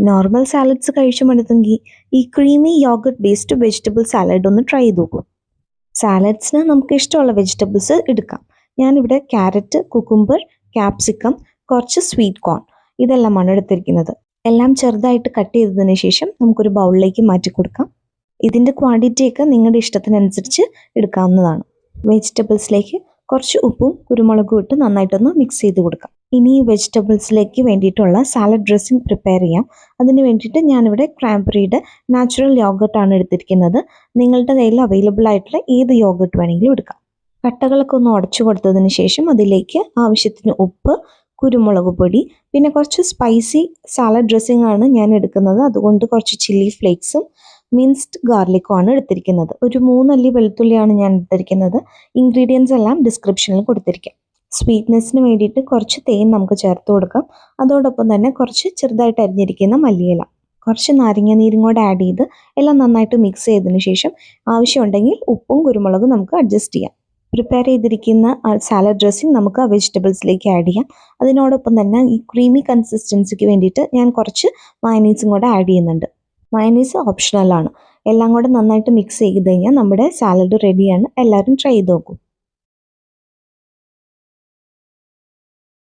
Normal salads കഴിച്ചു മടുത്തെങ്കിൽ ഈ creamy yoghurt based vegetable salad ഒന്ന് ട്രൈ ചെയ്ത് നോക്കൂ. സാലഡ്സിന് നമുക്ക് ഇഷ്ടമുള്ള വെജിറ്റബിൾസ് എടുക്കാം. ഞാനിവിടെ ക്യാരറ്റ്, കുക്കുംബർ, ക്യാപ്സിക്കം, കുറച്ച് സ്വീറ്റ് കോൺ ഇതെല്ലാമാണ് എടുത്തിരിക്കുന്നത്. എല്ലാം ചെറുതായിട്ട് കട്ട് ചെയ്തതിന് ശേഷം നമുക്കൊരു ബൗളിലേക്ക് മാറ്റി കൊടുക്കാം. ഇതിൻ്റെ ക്വാണ്ടിറ്റിയൊക്കെ നിങ്ങളുടെ ഇഷ്ടത്തിനനുസരിച്ച് എടുക്കാവുന്നതാണ്. വെജിറ്റബിൾസിലേക്ക് കുറച്ച് ഉപ്പും കുരുമുളകും ഇട്ട് നന്നായിട്ടൊന്ന് മിക്സ് ചെയ്ത് കൊടുക്കാം. ഇനി ഈ വെജിറ്റബിൾസിലേക്ക് വേണ്ടിയിട്ടുള്ള സാലഡ് ഡ്രസ്സിങ് പ്രിപ്പയർ ചെയ്യാം. അതിന് വേണ്ടിയിട്ട് ഞാനിവിടെ ക്രാൻബെറിയുടെ നാച്ചുറൽ യോഗർട്ടാണ് എടുത്തിരിക്കുന്നത്. നിങ്ങളുടെ കയ്യിൽ അവൈലബിൾ ആയിട്ടുള്ള ഏത് യോഗർട്ട് വേണമെങ്കിലും എടുക്കാം. കട്ടകളൊക്കെ ഒന്ന് ഉടച്ചു കൊടുത്തതിന് ശേഷം അതിലേക്ക് ആവശ്യത്തിന് ഉപ്പ്, കുരുമുളക് പൊടി, പിന്നെ കുറച്ച് സ്പൈസി സാലഡ് ഡ്രസ്സിംഗ് ആണ് ഞാൻ എടുക്കുന്നത്. അതുകൊണ്ട് കുറച്ച് ചില്ലി ഫ്ലേക്സും മിൻസ്ഡ് ഗാർലിക്കും ആണ് എടുത്തിരിക്കുന്നത്. ഒരു 3 അല്ലി വെളുത്തുള്ളിയാണ് ഞാൻ എടുത്തിരിക്കുന്നത്. ഇൻഗ്രീഡിയൻസ് എല്ലാം ഡിസ്ക്രിപ്ഷനിൽ കൊടുത്തിരിക്കാം. സ്വീറ്റ്നെസ്സിന് വേണ്ടിയിട്ട് കുറച്ച് തേൻ നമുക്ക് ചേർത്ത് കൊടുക്കാം. അതോടൊപ്പം തന്നെ കുറച്ച് ചെറുതായിട്ട് അരിഞ്ഞിരിക്കുന്ന മല്ലിയില, കുറച്ച് നാരങ്ങ നീരും കൂടെ ആഡ് ചെയ്ത് എല്ലാം നന്നായിട്ട് മിക്സ് ചെയ്തതിന് ശേഷം ആവശ്യമുണ്ടെങ്കിൽ ഉപ്പും കുരുമുളകും നമുക്ക് അഡ്ജസ്റ്റ് ചെയ്യാം. പ്രിപ്പയർ ചെയ്തിരിക്കുന്ന സാലഡ് ഡ്രസ്സിങ് നമുക്ക് ആ വെജിറ്റബിൾസിലേക്ക് ആഡ് ചെയ്യാം. അതിനോടൊപ്പം തന്നെ ഈ ക്രീമി കൺസിസ്റ്റൻസിക്ക് വേണ്ടിയിട്ട് ഞാൻ കുറച്ച് മയണീസും കൂടെ ആഡ് ചെയ്യുന്നുണ്ട്. മയണീസ് ഓപ്ഷണലാണ്. എല്ലാം കൂടെ നന്നായിട്ട് മിക്സ് ചെയ്ത് കഴിഞ്ഞാൽ നമ്മുടെ സാലഡ് റെഡിയാണ്. എല്ലാവരും ട്രൈ ചെയ്ത് നോക്കൂ.